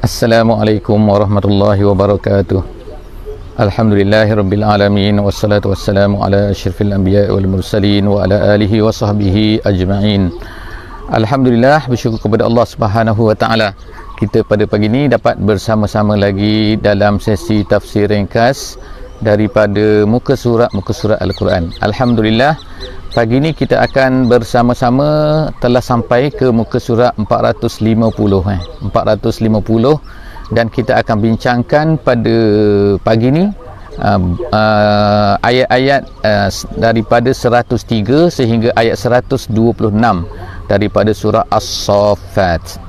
Assalamualaikum warahmatullahi wabarakatuh. Alhamdulillahirabbil alamin wassalatu wassalamu ala asyrafil anbiya'i wal mursalin wa ala alihi wa sahbihi ajma'in. Alhamdulillah, bersyukur kepada Allah Subhanahu wa taala. Kita pada pagi ini dapat bersama-sama lagi dalam sesi tafsir ringkas daripada muka surat Al-Quran. Alhamdulillah, pagi ini kita akan bersama-sama telah sampai ke muka surat 450 dan kita akan bincangkan pada pagi ini ayat-ayat daripada 103 sehingga ayat 126 daripada surah As-Saffat.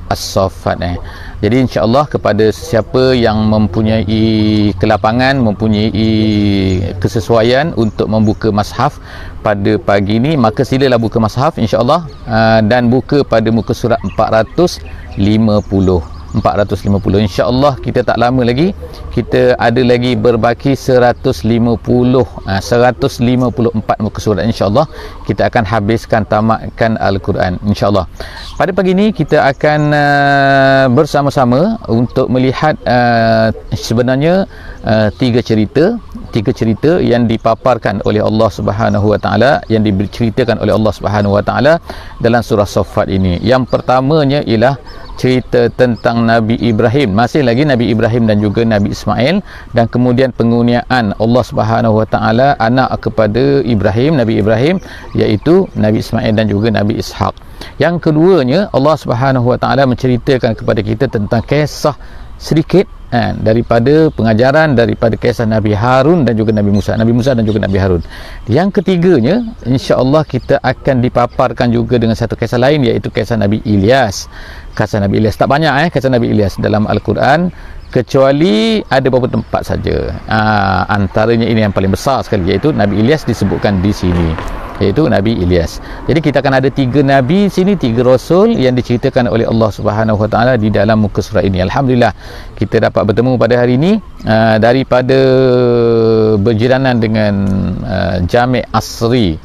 Jadi insya-Allah kepada sesiapa yang mempunyai kelapangan, mempunyai kesesuaian untuk membuka mushaf pada pagi ini, maka silalah buka mushaf insya-Allah dan buka pada muka surat 450 insya-Allah. Kita tak lama lagi, kita ada lagi berbaki 154 muka surat insya-Allah. Kita akan habiskan, tamatkan Al-Quran insya-Allah. Pada pagi ini kita akan bersama-sama untuk melihat sebenarnya tiga cerita yang dipaparkan oleh Allah Subhanahu wa taala, yang diceritakan oleh Allah Subhanahu wa taala dalam surah Saffat ini. Yang pertamanya ialah cerita tentang Nabi Ibrahim, masih lagi Nabi Ibrahim dan juga Nabi Ismail, dan kemudian pengurniaan Allah Subhanahu wa taala anak kepada Nabi Ibrahim, iaitu Nabi Ismail dan juga Nabi Ishaq. Yang keduanya, Allah Subhanahu wa taala menceritakan kepada kita tentang kisah sedikit daripada pengajaran daripada kisah Nabi Harun dan juga Nabi Musa dan juga Nabi Harun. Yang ketiganya, insya-Allah kita akan dipaparkan juga dengan satu kisah lain, iaitu kisah Nabi Ilyas. Kisah Nabi Ilyas tak banyak kisah Nabi Ilyas dalam Al-Quran, kecuali ada beberapa tempat saja. Antaranya ini yang paling besar sekali, iaitu Nabi Ilyas disebutkan di sini, iaitu Nabi Ilyas. Jadi kita akan ada tiga nabi sini, tiga rasul yang diceritakan oleh Allah Subhanahu wa taala di dalam muka surat ini. Alhamdulillah, kita dapat bertemu pada hari ini daripada berjiranan dengan Jami' Asri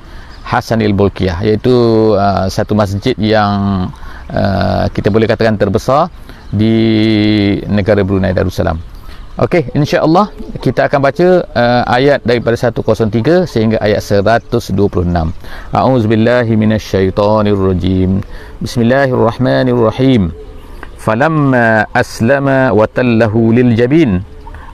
Hasanil Bolkiah, iaitu satu masjid yang kita boleh katakan terbesar di negara Brunei Darussalam. Okey, insya-Allah kita akan baca ayat daripada 103 sehingga ayat 126. A'udzubillahi minasyaitonirrajim. Bismillahirrahmanirrahim. Falamma aslama wa tallahu liljabin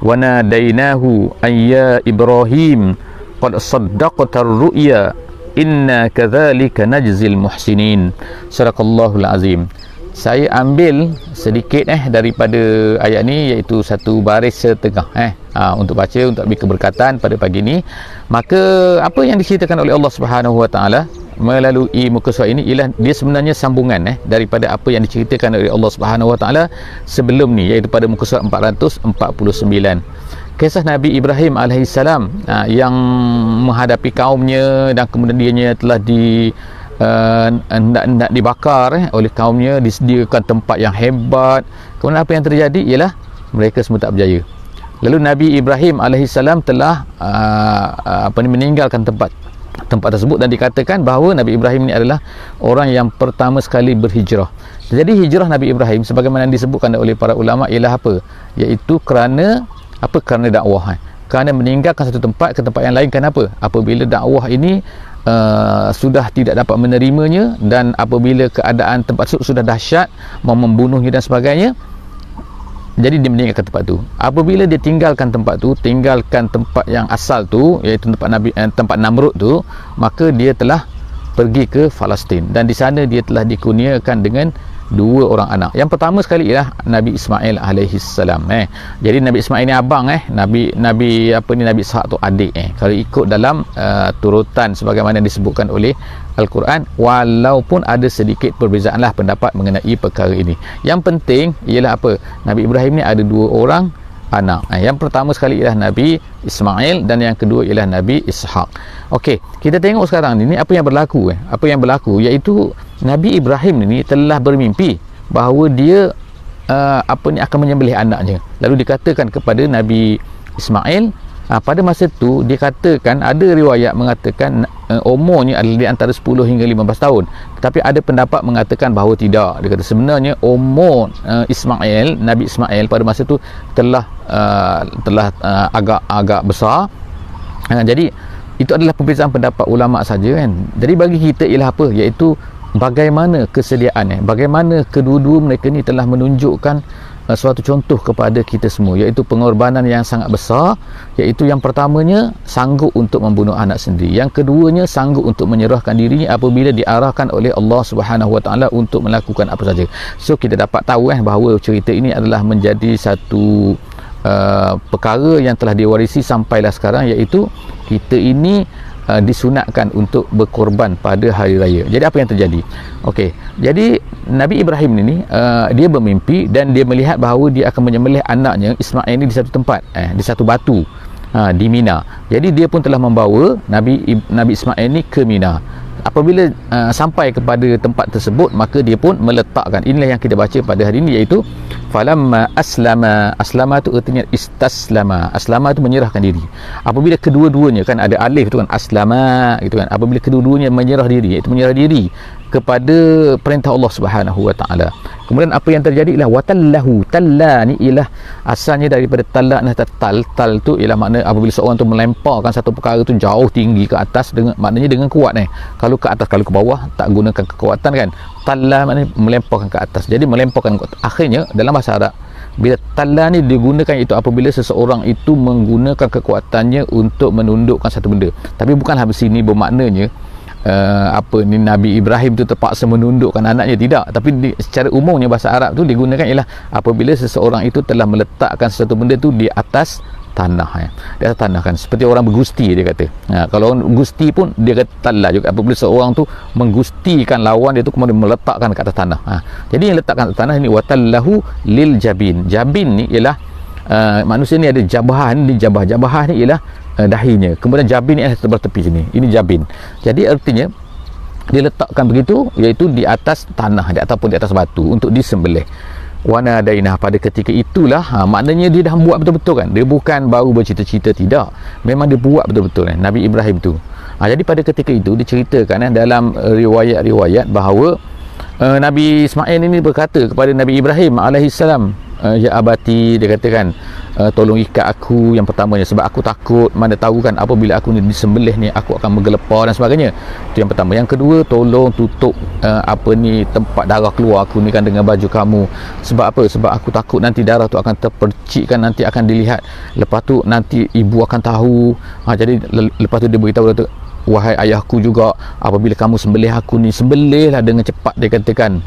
wa nadainahu ayya Ibrahim qad saddaqta ar-ru'ya inna kadzalika najzil muhsinin. Sadaqallahul azim. Saya ambil sedikit daripada ayat ni, iaitu satu baris setengah untuk baca, untuk ambil keberkatan pada pagi ini. Maka apa yang diceritakan oleh Allah Subhanahu wa taala melalui muka surat ini ialah dia sebenarnya sambungan daripada apa yang diceritakan oleh Allah Subhanahu wa taala sebelum ni, iaitu pada muka surat 449. Kisah Nabi Ibrahim alaihissalam yang menghadapi kaumnya dan kemudian dianya telah hendak dibakar oleh kaumnya, disediakan tempat yang hebat. Kemudian apa yang terjadi ialah mereka semua tak berjaya. Lalu Nabi Ibrahim alaihissalam telah meninggalkan tempat tersebut, dan dikatakan bahawa Nabi Ibrahim ini adalah orang yang pertama sekali berhijrah. Jadi hijrah Nabi Ibrahim sebagaimana disebutkan oleh para ulama ialah apa? Iaitu kerana dakwah. Kerana meninggalkan satu tempat ke tempat yang lain. Kenapa? Apabila dakwah ini sudah tidak dapat menerimanya, dan apabila keadaan tempat itu sudah dahsyat, mau membunuhnya dan sebagainya, jadi dia meninggalkan tempat tu. Apabila dia tinggalkan tempat yang asal tu, iaitu tempat Namrud tu, maka dia telah pergi ke Palestin, dan di sana dia telah dikurniakan dengan dua orang anak. Yang pertama sekali ialah Nabi Ismail alaihissalam. Jadi Nabi Ismail ni abang, Nabi Ishaq tu adik. Kalau ikut dalam turutan sebagaimana disebutkan oleh Al-Quran, walaupun ada sedikit perbezaanlah pendapat mengenai perkara ini. Yang penting ialah apa? Nabi Ibrahim ni ada dua orang anak. Yang pertama sekali ialah Nabi Ismail, dan yang kedua ialah Nabi Ishaq. Okey, kita tengok sekarang ni apa yang berlaku. Apa yang berlaku iaitu Nabi Ibrahim ini telah bermimpi bahawa dia akan menyembelih anaknya. Lalu dikatakan kepada Nabi Ismail, pada masa tu dikatakan, ada riwayat mengatakan umurnya adalah di antara 10 hingga 15 tahun. Tapi ada pendapat mengatakan bahawa tidak. Dia kata sebenarnya umur Ismail, Nabi Ismail pada masa itu telah agak besar. Jadi itu adalah perbezaan pendapat ulama saja kan. Jadi bagi kita ialah apa? Iaitu bagaimana kesediaannya, bagaimana kedua-dua mereka ni telah menunjukkan suatu contoh kepada kita semua, iaitu pengorbanan yang sangat besar. Iaitu yang pertamanya sanggup untuk membunuh anak sendiri, yang keduanya sanggup untuk menyerahkan dirinya apabila diarahkan oleh Allah Subhanahu Wa Taala untuk melakukan apa saja. So kita dapat tahu bahawa cerita ini adalah menjadi satu perkara yang telah diwarisi sampailah sekarang, iaitu kita ini disunatkan untuk berkorban pada hari raya. Jadi apa yang terjadi? Okey, jadi Nabi Ibrahim ini dia bermimpi dan dia melihat bahawa dia akan menyembelih anaknya Ismail ini di satu tempat, di satu batu di Mina. Jadi dia pun telah membawa Nabi Ismail ini ke Mina. Apabila sampai kepada tempat tersebut, maka dia pun meletakkan. Inilah yang kita baca pada hari ini, iaitu falamma aslama tu artinya istaslama. Aslama tu menyerahkan diri. Apabila kedua-duanya, kan ada alif tu kan, aslama gitu kan, apabila kedua-duanya menyerah diri, iaitu menyerah diri kepada perintah Allah Subhanahu Wa Taala. Kemudian apa yang terjadi ialah watallahu. Talla ni ialah asalnya daripada talak dan tal tu ialah makna apabila seorang tu melemparkan satu perkara tu jauh tinggi ke atas, dengan maknanya dengan kuat Kalau ke atas, kalau ke bawah tak gunakan kekuatan kan. Talla maknanya melemparkan ke atas. Jadi melemparkan ke atas. Akhirnya dalam bahasa Arab, bila talla ni digunakan itu apabila seseorang itu menggunakan kekuatannya untuk menundukkan satu benda. Tapi bukanlah sini bermaknanya Nabi Ibrahim tu terpaksa menundukkan anaknya, tidak. Tapi secara umumnya bahasa Arab tu digunakan ialah apabila seseorang itu telah meletakkan sesuatu benda tu di atas tanah di atas tanah kan, seperti orang bergusti dia kata. Kalau orang gusti pun dia kata talla juga, apabila seorang tu menggustikan lawan dia tu kemudian meletakkan ke atas tanah. Jadi yang letakkan atas tanah ni watallahu lil jabin. Jabin ni ialah manusia ni ada jabah ni, jabah ni ialah dahinya, kemudian jabin ni adalah sebelah tepi sini, ini jabin. Jadi artinya dia letakkan begitu, iaitu di atas tanah ataupun di atas batu untuk disembelih. Wana dainah, pada ketika itulah maknanya dia dah buat betul-betul kan, dia bukan baru bercita-cita, tidak, memang dia buat betul-betul Nabi Ibrahim tu. Jadi pada ketika itu diceritakan dalam riwayat-riwayat bahawa Nabi Ismail ini berkata kepada Nabi Ibrahim alaihissalam, ya abati, dia katakan, tolong ikat aku yang pertamanya, sebab aku takut, mana tahu kan apabila aku ni disembelih ni aku akan menggelepar dan sebagainya. Itu yang pertama. Yang kedua, tolong tutup tempat darah keluar aku ni kan dengan baju kamu. Sebab apa? Sebab aku takut nanti darah tu akan terpercikkan, nanti akan dilihat, lepas tu nanti ibu akan tahu. Jadi lepas tu dia beritahu tu, wahai ayahku juga, apabila kamu sembelih aku ni, sembelihlah dengan cepat, dia katakan,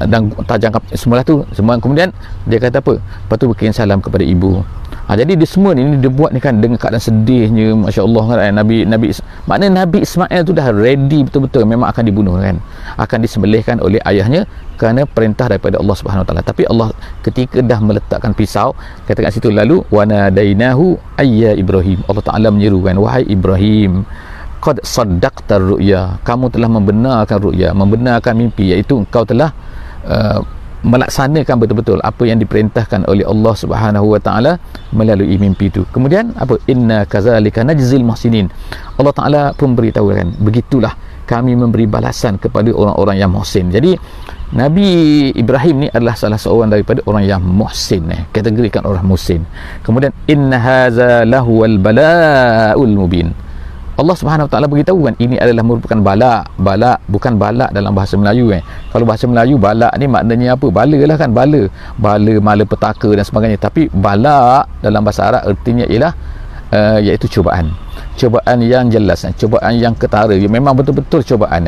dan tajamkan semula tu semua. Kemudian dia kata apa? Lepas tu berkirim salam kepada ibu. Jadi dia semua ni dia buat ni kan dengan keadaan sedihnya, masya-Allah kan. Maknanya Nabi Ismail tu dah ready betul-betul, memang akan dibunuh kan, akan disembelihkan oleh ayahnya kerana perintah daripada Allah Subhanahu Wa Taala. Tapi Allah ketika dah meletakkan pisau, kata kat situ, lalu wa nadainahu ayya Ibrahim, Allah Taala menyerukan, wahai Ibrahim, qad saddaqta ru'ya, kamu telah membenarkan ru'ya, membenarkan mimpi, iaitu engkau telah melaksanakan betul-betul apa yang diperintahkan oleh Allah Subhanahu Wa Taala melalui mimpi itu. Kemudian apa? Inna kadzalika najzil muhsinin. Allah Taala pun beritahukan, begitulah kami memberi balasan kepada orang-orang yang muhsin. Jadi Nabi Ibrahim ni adalah salah seorang daripada orang yang muhsin, kategorikan orang muhsin. Kemudian inna hadza lahuwal bala'ul mubin. Allah Subhanahu Wa Taala beritahu kan, ini adalah merupakan bala. Bala bukan bala dalam bahasa Melayu Kalau bahasa Melayu bala ni maknanya apa? Bala lah kan, bala, malapetaka dan sebagainya. Tapi bala dalam bahasa Arab artinya ialah iaitu cubaan. Cubaan yang jelas, cubaan yang ketara. Memang betul-betul cubaan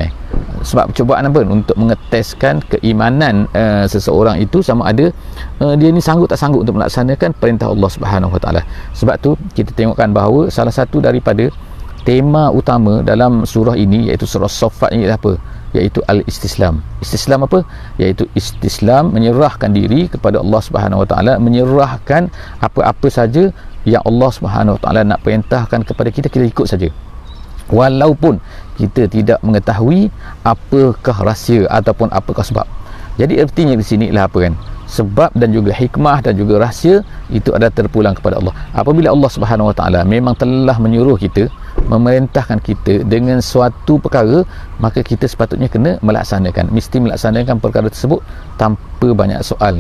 Sebab cubaan apa? Untuk mengeteskan keimanan seseorang itu sama ada dia ni sanggup tak sanggup untuk melaksanakan perintah Allah Subhanahu Wa Taala. Sebab tu kita tengokkan bahawa salah satu daripada tema utama dalam surah ini, iaitu surah Saffat ini apa? Iaitu al-istislam. Istislam apa? Iaitu istislam, menyerahkan diri kepada Allah Subhanahu Wa Taala, menyerahkan apa-apa saja yang Allah Subhanahu Wa Taala nak perintahkan kepada kita, kita ikut saja. Walaupun kita tidak mengetahui apakah rahsia ataupun apakah sebab. Jadi artinya di sini ialah apa kan? Sebab dan juga hikmah dan juga rahsia itu adalah terpulang kepada Allah. Apabila Allah Subhanahu Wa Taala memang telah menyuruh kita memerintahkan kita dengan suatu perkara, maka kita sepatutnya kena melaksanakan, mesti melaksanakan perkara tersebut tanpa banyak soal.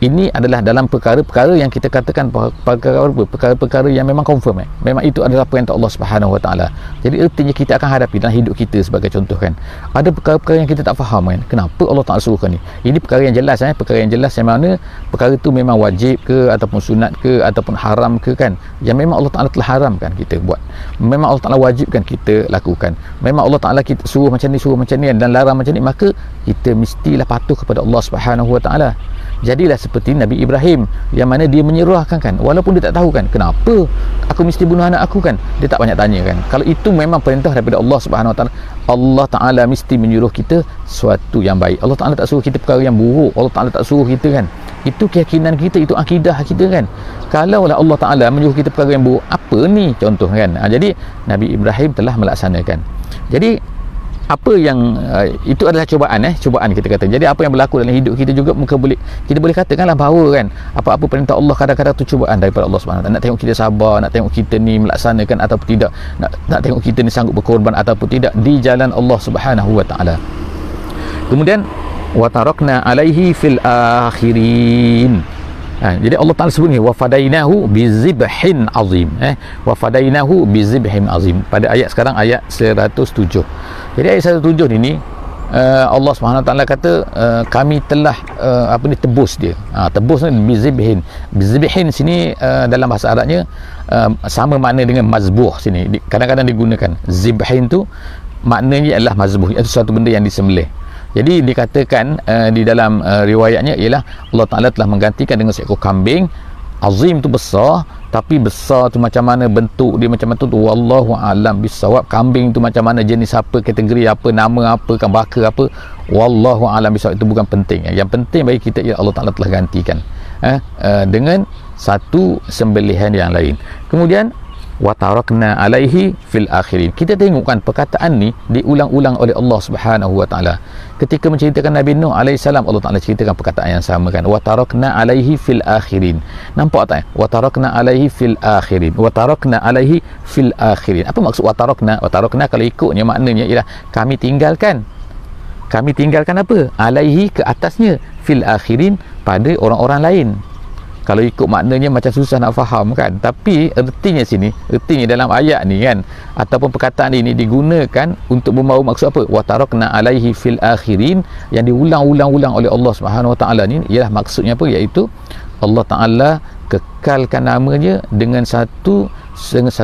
Ini adalah dalam perkara-perkara yang kita katakan perkara-perkara yang memang confirm. Memang itu adalah perintah Allah Subhanahu Wa Taala. Jadi ertinya kita akan hadapi dalam hidup kita sebagai contoh kan. Ada perkara-perkara yang kita tak faham kan. Kenapa Allah Taala suruhkan ni? Ini perkara yang jelas perkara yang jelas yang mana perkara itu memang wajib ke ataupun sunat ke ataupun haram ke kan. Yang memang Allah Taala telah haramkan kita buat. Memang Allah Taala wajibkan kita lakukan. Memang Allah Taala kita suruh macam ni dan larang macam ni, maka kita mestilah patuh kepada Allah Subhanahu Wa Taala. Jadilah seperti Nabi Ibrahim yang mana dia menyerahkan kan, walaupun dia tak tahu kan kenapa aku mesti bunuh anak aku kan, dia tak banyak tanya kan. Kalau itu memang perintah daripada Allah Subhanahu Wa Taala, Allah Taala mesti menyuruh kita sesuatu yang baik. Allah Taala tak suruh kita perkara yang buruk. Allah Taala tak suruh kita kan. Itu keyakinan kita, itu akidah kita kan. Kalaulah Allah Taala menyuruh kita perkara yang buruk, apa ni contoh kan. Jadi Nabi Ibrahim telah melaksanakan. Jadi apa yang itu adalah cubaan cubaan kita kata. Jadi apa yang berlaku dalam hidup kita juga kita boleh katakanlah bahawa kan apa-apa perintah Allah kadang-kadang tu cubaan daripada Allah Subhanahu Wa Taala. Nak tengok kita sabar, nak tengok kita ni melaksanakan ataupun tidak, nak tengok kita ni sanggup berkorban ataupun tidak di jalan Allah Subhanahu Wa Taala. Kemudian wa tarakna alaihi fil akhirin. Jadi Allah Taala sebut ni wa fadainahu bizibhin azim. Wa fadainahu bizibhin azim. Pada ayat sekarang ayat 107. Jadi ayat 107 ini Allah Subhanahu Taala kata kami telah tebus dia. Tebus ni bizibhin. Bizibhin sini dalam bahasa Arabnya sama makna dengan mazbuh sini. Kadang-kadang digunakan zibhin tu maknanya adalah mazbuh, iaitu suatu benda yang disembelih. Jadi dikatakan di dalam riwayatnya ialah Allah Ta'ala telah menggantikan dengan seekor kambing. Azim tu besar, tapi besar tu macam mana, bentuk dia macam mana tu wallahu alam bisawab. Kambing tu macam mana, jenis apa, kategori apa, nama apa, kan baka apa, wallahu alam bisawab, itu bukan penting. Yang penting bagi kita ialah Allah Ta'ala telah gantikan dengan satu sembelihan yang lain. Kemudian wa tarakna alaihi fil akhirin. Kita tengokkan perkataan ni diulang-ulang oleh Allah Subhanahu Wa Taala. Ketika menceritakan Nabi Nuh alaihi salam, Allah Taala ceritakan perkataan yang sama kan, wa tarakna alaihi fil akhirin. Nampak tak? Wa tarakna alaihi fil akhirin. Wa tarakna alaihi fil akhirin. Apa maksud wa tarakna? Wa tarakna kalau ikutnya maknanya ialah kami tinggalkan. Kami tinggalkan apa? Alaihi, ke atasnya, fil akhirin, pada orang-orang lain. Kalau ikut maknanya macam susah nak faham kan. Tapi ertinya dalam ayat ni kan, ataupun perkataan ini digunakan untuk membawa maksud apa? Wa tarakna alaihi fil akhirin, yang diulang-ulang oleh Allah Subhanahu Wa Taala ni ialah maksudnya apa? Iaitu Allah Taala kekalkan namanya dengan satu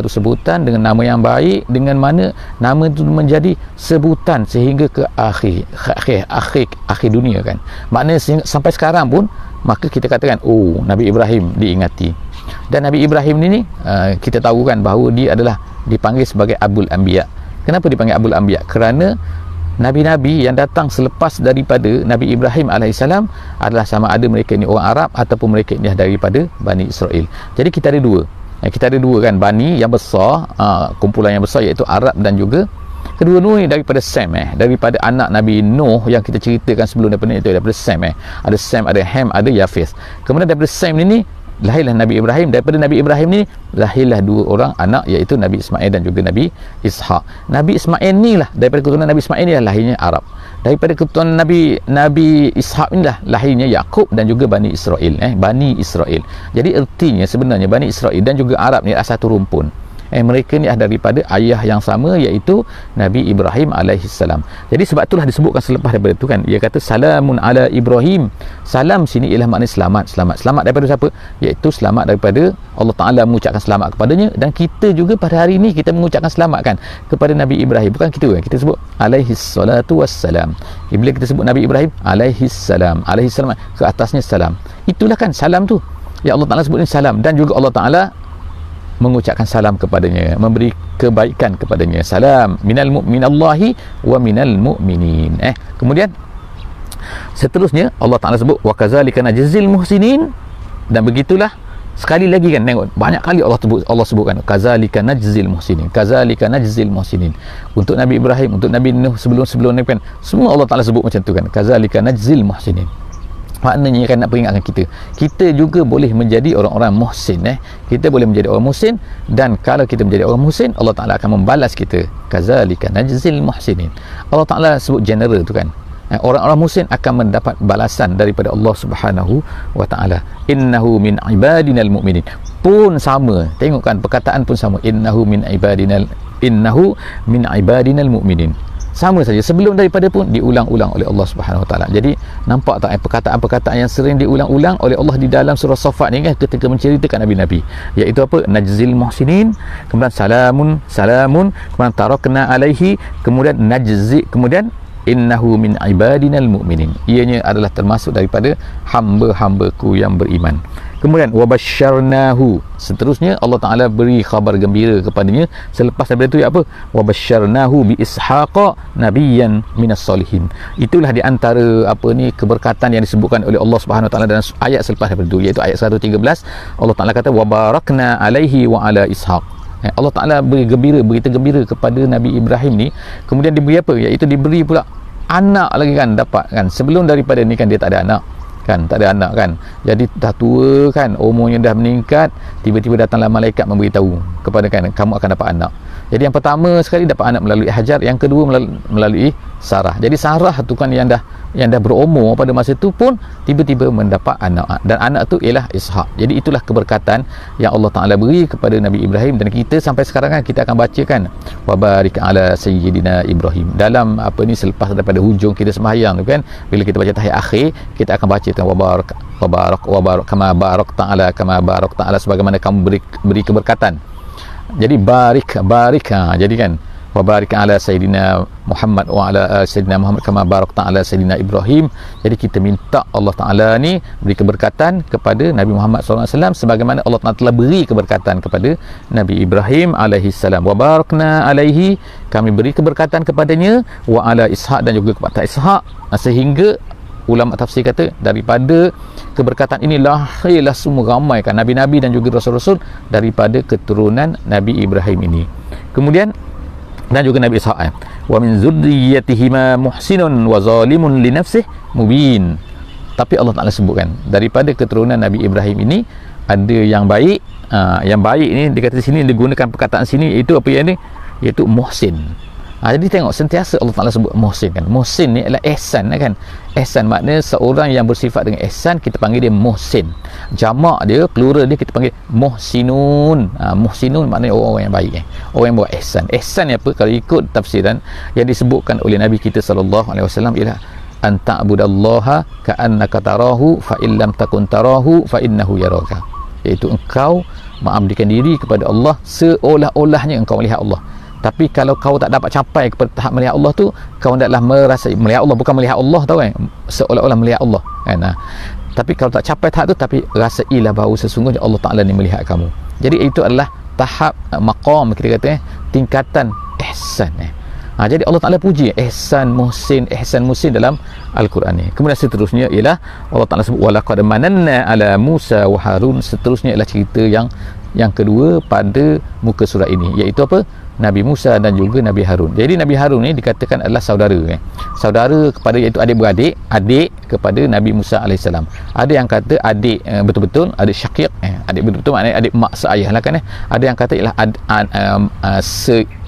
sebutan, dengan nama yang baik, dengan mana nama itu menjadi sebutan sehingga ke akhir dunia kan. Maknanya sampai sekarang pun, maka kita katakan Nabi Ibrahim diingati. Dan Nabi Ibrahim ni kita tahu kan bahawa dia adalah dipanggil sebagai Abul Anbiya. Kenapa dipanggil Abul Anbiya? Kerana Nabi-Nabi yang datang selepas daripada Nabi Ibrahim alaihissalam adalah sama ada mereka ini orang Arab ataupun mereka ini daripada Bani Israel. Jadi kita ada dua. Kita ada dua kan, Bani yang besar, kumpulan yang besar, iaitu Arab, dan juga kedua-dua ni daripada Sem, daripada anak Nabi Nuh yang kita ceritakan sebelum daripada itu, daripada Sem, ada Sem, ada Ham, ada Yafis. Kemudian daripada Sem ni lahirlah Nabi Ibrahim. Daripada Nabi Ibrahim ni lahirlah dua orang anak, iaitu Nabi Ismail dan juga Nabi Ishak. Nabi Ismail ni lah, daripada keturunan Nabi Ismail ni lah lahirnya Arab. Daripada keturunan Nabi Ishak ni lah lahirnya Yakub dan juga Bani Israel. Bani Israel. Jadi ertinya sebenarnya Bani Israel dan juga Arab ni adalah satu rumpun. Mereka ni adalah daripada ayah yang sama, iaitu Nabi Ibrahim alaihissalam. Jadi sebab itulah disebutkan selepas daripada itu kan, ia kata salamun ala Ibrahim. Salam sini ialah makna selamat. Selamat daripada siapa? Iaitu selamat daripada Allah Ta'ala, mengucapkan selamat kepadanya. Dan kita juga pada hari ini kita mengucapkan selamat kan kepada Nabi Ibrahim. Bukan kita kan, kita sebut alaihissalatu wassalam. Bila kita sebut Nabi Ibrahim alaihissalam, alaihissalam, ke atasnya salam, itulah kan salam tu. Ya Allah Ta'ala sebut ni salam. Dan juga Allah Ta'ala mengucapkan salam kepadanya, memberi kebaikan kepadanya. Salam minallahi wa minal mu'minin. Kemudian seterusnya Allah Ta'ala sebut wa kadzalika najzil muhsinin. Dan begitulah, sekali lagi kan, tengok banyak kali Allah sebutkan kadzalika najzil muhsinin, kadzalika najzil muhsinin. Untuk Nabi Ibrahim, untuk Nabi Nuh, sebelum kan semua Allah Ta'ala sebut macam tu kan, kadzalika najzil muhsinin. Maknanya kan nak peringatkan kita juga boleh menjadi orang-orang muhsin. Kita boleh menjadi orang muhsin, dan kalau kita menjadi orang muhsin, Allah Ta'ala akan membalas kita. Kazalika najzil muhsinin. Allah Ta'ala sebut general tu kan, orang-orang muhsin akan mendapat balasan daripada Allah Subhanahu wa Ta'ala. Innahu min ibadinal mu'minin pun sama, tengok kan perkataan pun sama, innahu min ibadinal mu'minin, sama saja. Sebelum daripada pun diulang-ulang oleh Allah Subhanahu Wa Taala. Jadi nampak tak perkataan-perkataan yang sering diulang-ulang oleh Allah di dalam surah Saffat ni kan, ketika menceritakan nabi-nabi, iaitu apa? Najzil muhsinin, kemudian salamun, kemudian tarakna alaihi, kemudian najzi, kemudian innahu min ibadinal mu'minin, ianya adalah termasuk daripada hamba-hambaku yang beriman. Kemudian wabasyarnahu, seterusnya Allah Ta'ala beri khabar gembira kepadanya selepas daripada itu, apa? Wabasyarnahu bi ishaqa nabiyyan minas solihin. Itulah di antara keberkatan yang disebutkan oleh Allah Subhanahu Wa Taala dalam ayat selepas daripada itu, iaitu ayat 113. Allah Ta'ala kata wabarakna alaihi wa ala ishaq. Allah Ta'ala beri berita gembira kepada Nabi Ibrahim ni, kemudian diberi apa? Iaitu diberi pula anak lagi kan, dapat kan. Sebelum daripada ni kan dia tak ada anak kan, tak ada anak kan, jadi dah tua kan, umurnya dah meningkat, tiba-tiba datanglah malaikat memberitahu kepada kan, kamu akan dapat anak. Jadi yang pertama sekali dapat anak melalui Hajar, yang kedua melalui Sarah. Jadi Sarah tu kan yang dah berumur pada masa itu pun tiba-tiba mendapat anak, dan anak tu ialah Ishak. Jadi itulah keberkatan yang Allah Ta'ala beri kepada Nabi Ibrahim, dan kita sampai sekarang kan kita akan bacakan wabarik ala sayyidina Ibrahim dalam selepas daripada hujung kita sembahyang tu kan, bila kita baca tahiyat akhir, kita akan baca wabarak kama barak ta'ala, sebagaimana kamu beri keberkatan. Jadi barik jadi kan wabarik ala sayyidina Muhammad wa ala sayyidina Muhammad kama barak ta'ala sayyidina Ibrahim. Jadi kita minta Allah Ta'ala ni beri keberkatan kepada Nabi Muhammad SAW sebagaimana Allah Ta'ala telah beri keberkatan kepada Nabi Ibrahim alaihi salam. Wa barakna alaihi, kami beri keberkatan kepadanya, wa ala Ishaq, dan juga kepada Ishaq. Sehingga ulama tafsir kata daripada keberkatan ini lahirlah semua ramai kan nabi-nabi dan juga rasul-rasul daripada keturunan Nabi Ibrahim ini. Kemudian dan juga Nabi Ishaq, wa min zurriyyatihima muhsinun wa zalimun li nafsihi mubin. Tapi Allah Ta'ala sebutkan daripada keturunan Nabi Ibrahim ini ada yang baik. Yang baik ni dikata sini, digunakan perkataan sini itu apa yang ni, iaitu muhsin. Jadi tengok sentiasa Allah Ta'ala sebut muhsin kan. Muhsin ni adalah ihsan kan. Ihsan maknanya seorang yang bersifat dengan ihsan, kita panggil dia muhsin. Jamak dia, plural dia, kita panggil muhsinun. Muhsinun maknanya orang yang baik, orang yang buat ihsan. Ihsan ni apa? Kalau ikut tafsiran yang disebutkan oleh Nabi kita SAW ialah an ta'budallaha ka'annaka tarahu fa illam takun tarahu fa innahu yaraka. Iaitu engkau mengabdikan diri kepada Allah seolah-olahnya engkau melihat Allah. Tapi kalau kau tak dapat capai kepada tahap melihat Allah tu, kau hendaklah merasa melihat Allah, bukan melihat Allah, tahu kan, seolah-olah melihat Allah kan. Tapi kalau tak capai tahap tu, tapi rasailah bahawa sesungguhnya Allah Ta'ala ni melihat kamu. Jadi itu adalah tahap maqam, kita kata tingkatan ihsan. Jadi Allah Ta'ala puji ihsan muhsin dalam Al-Quran ni. Kemudian seterusnya ialah Allah Ta'ala sebut walaqad mananna ala Musa wa Harun. Seterusnya ialah cerita yang kedua pada muka surat ini, iaitu apa? Nabi Musa dan juga Nabi Harun. Jadi Nabi Harun ni dikatakan adalah saudara saudara kepada, iaitu adik-beradik, adik kepada Nabi Musa AS. Ada yang kata adik betul-betul, adik syaqiq, adik betul-betul maknanya adik mak seayah lah kan. Ada yang kata ialah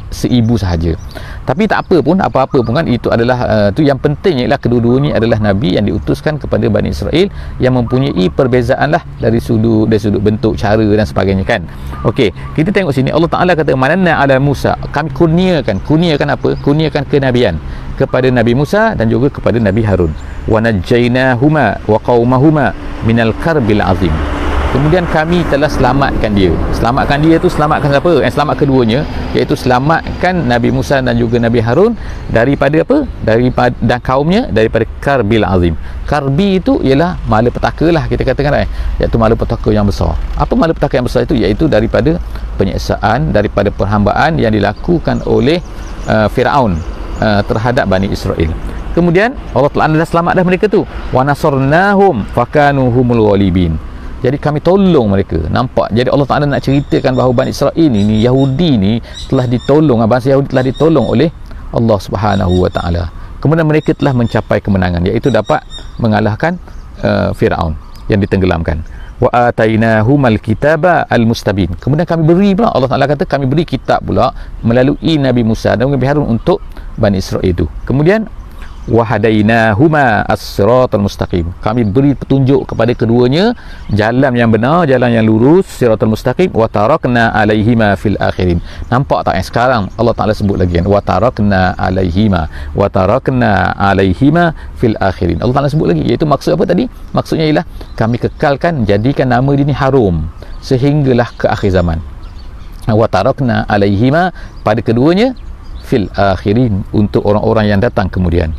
seibu sahaja. Tapi tak apa-apa pun kan, itu adalah tu yang penting ialah kedua-duanya adalah nabi yang diutuskan kepada Bani Israel, yang mempunyai perbezaan lah dari sudut bentuk, cara dan sebagainya kan. Okey, kita tengok sini Allah Ta'ala kata mananna ala Musa, kami kurniakan apa? Kurniakan kenabian kepada Nabi Musa dan juga kepada Nabi Harun. Wa najjaynahuma wa qaumahuma minal karbil azim. Kemudian kami telah selamatkan dia. Selamatkan dia tu selamatkan siapa? Selamat keduanya, iaitu selamatkan Nabi Musa dan juga Nabi Harun daripada apa? Daripada dan kaumnya daripada karbil azim. Karbi itu ialah malapetaka lah kita katakan, iaitu malapetaka yang besar. Apa malapetaka yang besar itu? Iaitu daripada penyiksaan, daripada perhambaan yang dilakukan oleh Firaun terhadap Bani Israel. Kemudian Allah Ta'ala dah selamat dah mereka tu. Wa nasarnahum fakanu humul ghalibin. Jadi kami tolong mereka. Nampak? Jadi Allah Ta'ala nak ceritakan bahawa Bani Israel ini, Yahudi ni telah ditolong, bangsa Yahudi telah ditolong oleh Allah Subhanahu Wa Ta'ala. Kemudian mereka telah mencapai kemenangan, iaitu dapat mengalahkan Firaun yang ditenggelamkan. Wa atainahumal kitaba al-mustabin. Kemudian kami beri pula, Allah Taala kata kami beri kitab pula melalui Nabi Musa dan Nabi Harun untuk Bani Israel itu. Kemudian wa hadainahuma as-siratal mustaqim. Kami beri petunjuk kepada keduanya jalan yang benar, jalan yang lurus, siratal mustaqim. Wa tarakna alaihima fil akhirin. Nampak tak sekarang Allah Taala sebut lagi kan, wa tarakna alaihima fil akhirin. Allah Taala sebut lagi, iaitu maksud apa tadi? Maksudnya ialah kami kekalkan, jadikan nama dia ni harum sehinggalah ke akhir zaman. Wa tarakna alaihima, pada keduanya, fil akhirin, untuk orang-orang yang datang kemudian.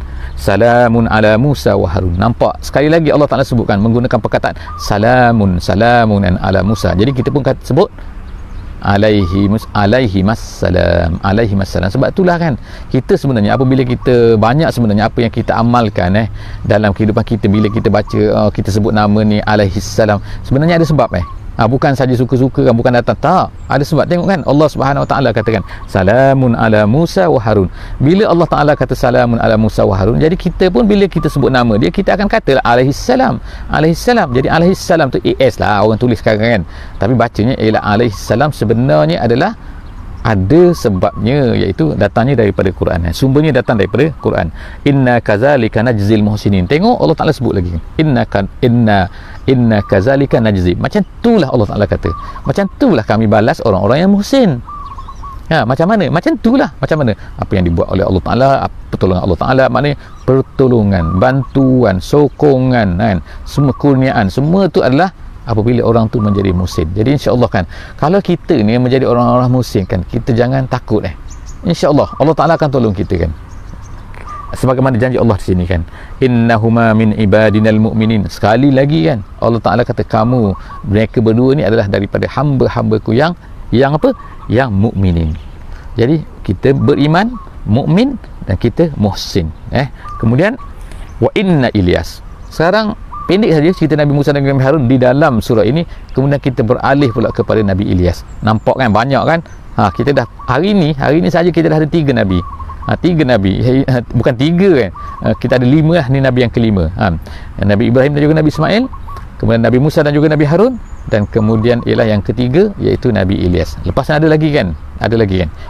Salamun ala Musa wa Harun. Nampak sekali lagi Allah Taala sebutkan menggunakan perkataan salamun ala Musa. Jadi kita pun sebut alaihi massalam. Sebab itulah kan kita sebenarnya apabila kita banyak sebenarnya apa yang kita amalkan dalam kehidupan kita, bila kita baca kita sebut nama ni alaihi salam, sebenarnya ada sebab bukan saja suka-suka kan, bukan datang, tak, ada sebab. Tengok kan Allah Subhanahu Wa Taala katakan salamun ala Musa wa Harun. Bila Allah Taala kata salamun ala Musa wa Harun, jadi kita pun bila kita sebut nama dia, kita akan kata alaihi salam. Jadi alaihi salam tu AS lah orang tulis sekarang kan, tapi bacanya ialah alaihi salam. Sebenarnya adalah ada sebabnya, iaitu datangnya daripada Quran. Sumbernya datang daripada Quran. Inna kazalika najzil muhsinin. Tengok Allah Taala sebut lagi, inna kazalika najzi. Macam itulah Allah Taala kata, macam itulah kami balas orang-orang yang muhsin. Macam mana? Macam itulah, macam mana apa yang dibuat oleh Allah Taala, pertolongan Allah Taala, maknanya pertolongan, bantuan, sokongan kan, semua kurniaan, semua itu adalah apabila orang tu menjadi muhsin. Jadi insya-Allah kan, kalau kita ni menjadi orang-orang muhsin kan, kita jangan takut insya-Allah Allah Taala akan tolong kita kan. Sebagaimana janji Allah di sini kan, innahuma min ibadinal mu'minin. Sekali lagi kan Allah Taala kata kamu, mereka berdua ni adalah daripada hamba-hambaku yang apa? Yang mukminin. Jadi kita beriman, mukmin, dan kita muhsin. Kemudian wa inna Ilyas. Sekarang pendek saja cerita Nabi Musa dan Nabi Harun di dalam surah ini. Kemudian kita beralih pula kepada Nabi Ilyas. Nampak kan banyak kan? Kita dah hari ni saja kita dah ada 3 nabi. 3 nabi, bukan 3 kan, kita ada 5 lah, ni nabi yang kelima. Nabi Ibrahim dan juga Nabi Ismail, kemudian Nabi Musa dan juga Nabi Harun, dan kemudian ialah yang ketiga iaitu Nabi Ilyas. Lepas ada lagi kan,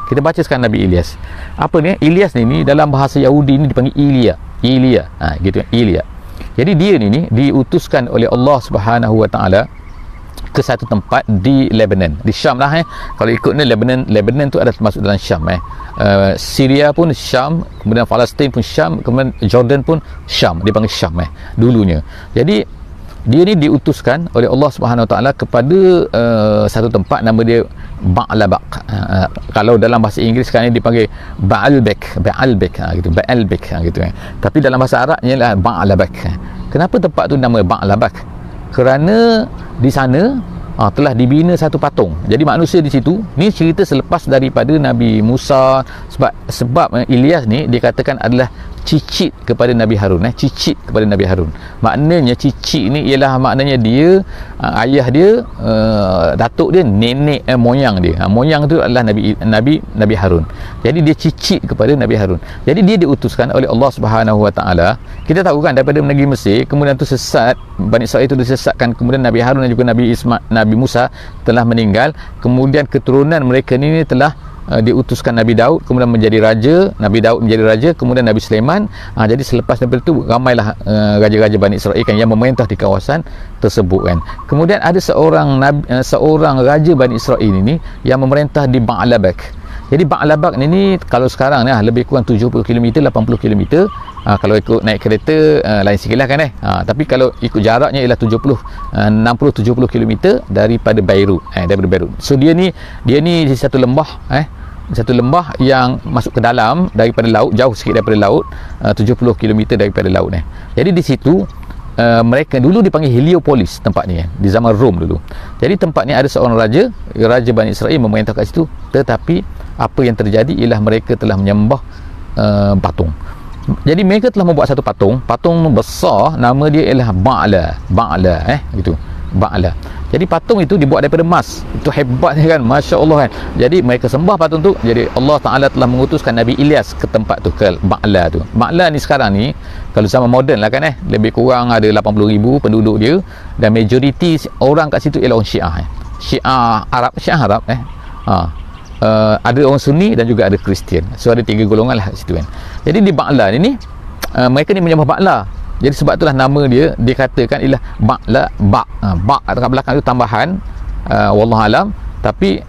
kita baca sekarang Nabi Ilyas. Apa ni Ilyas ni dalam bahasa Yahudi ni dipanggil Ilya, gitu kan, Ilya. Jadi dia ni diutuskan oleh Allah Subhanahu Wa Taala ke satu tempat di Lebanon, di Syam lah. Kalau ikut ni Lebanon tu ada termasuk dalam Syam. Syria pun Syam, kemudian Palestin pun Syam, kemudian Jordan pun Syam, dipanggil Syam dulunya. Jadi dia ni diutuskan oleh Allah Subhanahu Wa Taala kepada satu tempat nama dia Ba'labak. Kalau dalam bahasa Inggeris sekarang ni dipanggil Ba'albek gitu, Ba'albek gitu kan. Tapi dalam bahasa Arabnya lah Ba'labak. Kenapa tempat tu nama Ba'labak? Kerana di sana telah dibina satu patung. Jadi manusia di situ, ni cerita selepas daripada Nabi Musa, sebab Ilyas ni dikatakan adalah cicit kepada Nabi Harun. Cicit kepada Nabi Harun, maknanya cicit ni ialah maknanya dia ayah dia, datuk dia, nenek moyang dia. Moyang tu adalah Nabi Harun. Jadi dia cicit kepada Nabi Harun. Jadi dia diutuskan oleh Allah Subhanahu Wa Taala. Kita tahu kan daripada negeri Mesir, kemudian tu sesat, Bani Israel itu disesatkan, kemudian Nabi Harun dan juga Nabi Musa telah meninggal. Kemudian keturunan mereka ni telah diutuskan Nabi Daud, kemudian menjadi raja. Nabi Daud menjadi raja, kemudian Nabi Sulaiman. Jadi selepas daripada itu ramailah raja-raja Bani Israel kan yang memerintah di kawasan tersebut kan. Kemudian ada seorang raja Bani Israel ini yang memerintah di Ba'labak. Jadi Ba'labak ni kalau sekarang ni lebih kurang 70 km, 80 km. Kalau ikut naik kereta lain sikit lah kan tapi kalau ikut jaraknya ialah 60-70 km daripada Beirut. So dia ni di satu lembah satu lembah yang masuk ke dalam daripada laut, jauh sikit daripada laut, 70 km daripada laut Jadi di situ mereka dulu dipanggil Heliopolis tempat ni di zaman Rom dulu. Jadi tempat ni ada seorang raja Bani Israel memerintah kat situ, tetapi apa yang terjadi ialah mereka telah menyembah patung. Jadi mereka telah membuat satu patung besar, nama dia ialah Ba'la gitu. Ba'la. Jadi patung itu dibuat daripada emas. Itu hebatnya kan, Masya Allah kan. Jadi mereka sembah patung tu. Jadi Allah Ta'ala telah mengutuskan Nabi Ilyas ke tempat tu, ke Ba'la tu. Ba'la ni sekarang ni, kalau zaman moden lah kan, lebih kurang ada 80,000 penduduk dia, dan majoriti orang kat situ ialah orang Syiah. Syiah Arab ada orang Sunni dan juga ada Kristian. So ada 3 golongan lah kat situ kan. Jadi di Ba'la ni mereka ni menyembah Ba'la. Jadi sebab itulah nama dia dikatakan ialah Ba'la. Ba' kat belakang itu tambahan, wallahualam, tapi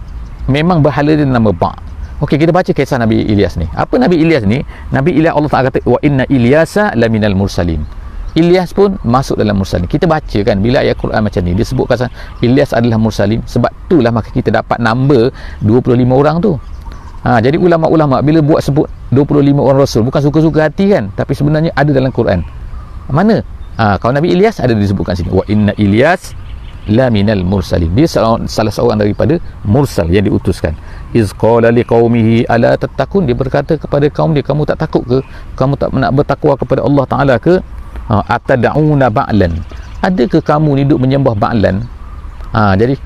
memang berhala dia nama Ba'. Okey, kita baca kisah Nabi Ilyas ni. Apa Nabi Ilyas ni? Nabi Ilyas, Allah Ta'ala kata wa inna Ilyasa laminal mursalin. Ilyas pun masuk dalam mursalin. Kita baca kan, bila ayat Quran macam ni disebutkan Ilyas adalah mursalin, sebab itulah maka kita dapat number 25 orang tu. Jadi ulama-ulama bila buat sebut 25 orang rasul, bukan suka-suka hati kan, tapi sebenarnya ada dalam Quran. Mana? Kalau Nabi Ilyas ada disebutkan sini, wa inna Ilyas la minal mursalin. Dia salah seorang daripada mursal yang diutuskan. Iz qala liqaumihi ala tattaqun. Dia berkata kepada kaum dia, kamu tak takut ke? Kamu tak nak bertakwa kepada Allah Taala ke? Atad'una ba'lan. Adakah kamu ni duk menyembah ba'lan? Jadi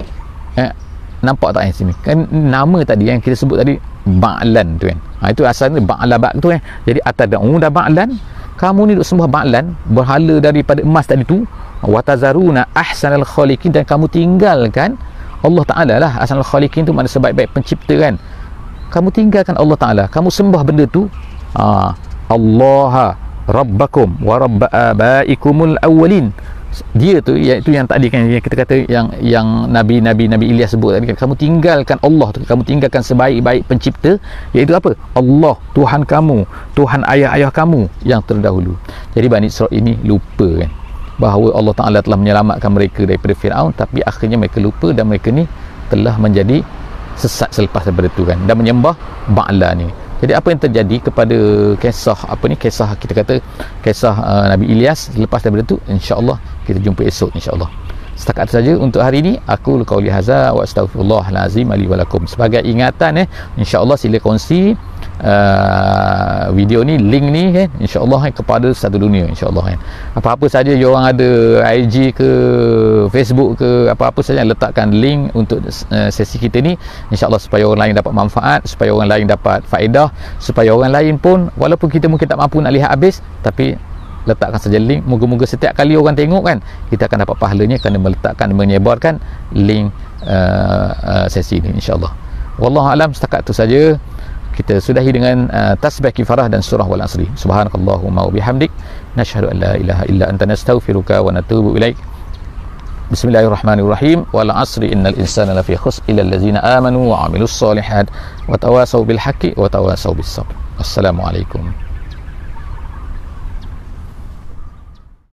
nampak tak sini? Kan nama tadi yang kita sebut tadi ba'lan tu kan. Itu asalnya ba'la ba' tu kan. Jadi atad'una ba'lan. Kamu ni duk sembah ba'lan, berhala daripada emas tadi tu. Wa tazaruna ahsanal khaliqin, dan kamu tinggalkan Allah Ta'ala lah. Ahsanal khaliqin tu makna sebaik-baik pencipta kan. Kamu tinggalkan Allah Ta'ala, kamu sembah benda tu. Allah rabbakum wa rabb abaikumul awwalin. Dia tu, iaitu yang tadi kan, yang kita kata yang Nabi Ilyas sebut tadi kan, kamu tinggalkan Allah tu, kamu tinggalkan sebaik-baik pencipta, iaitu apa? Allah, Tuhan kamu, Tuhan ayah-ayah kamu yang terdahulu. Jadi Bani Israil ini lupa kan, bahawa Allah Ta'ala telah menyelamatkan mereka daripada Fir'aun, tapi akhirnya mereka lupa dan mereka ni telah menjadi sesat selepas daripada itu kan, dan menyembah Ba'la ni. Jadi apa yang terjadi kepada kisah kita kata kisah Nabi Ilyas lepas daripada itu, insya-Allah kita jumpa esok insya-Allah. Setakat itu saja untuk hari ini. Aku qauli hadza wa astaghfirullahal azim li wa lakum. Sebagai ingatan insya-Allah sila kongsi video ni, link ni kan, insya-Allah kepada satu dunia insya-Allah kan. Apa-apa saja you orang ada IG ke Facebook ke apa-apa saja, letakkan link untuk sesi kita ni insya-Allah, supaya orang lain dapat manfaat, supaya orang lain dapat faedah, supaya orang lain pun walaupun kita mungkin tak mampu nak lihat habis, tapi letakkan saja link. Moga-moga setiap kali orang tengok kan, kita akan dapat pahalanya kerana meletakkan, menyebarkan link sesi ini insya-Allah. Wallahu alam, setakat itu saja. Kita sudahi dengan tasbih kifarah dan surah wal asri. Subhanakallahumma wa bihamdik, nashhadu an la ilaha illa anta, nastaghfiruka wa natubu ilaik. Bismillahirrahmanirrahim. Wal asri innal insana lafi khusr illa allazina amanu wa amilus solihat wa tawasaw bil haqqi wa tawasaw bis sabr. Assalamualaikum.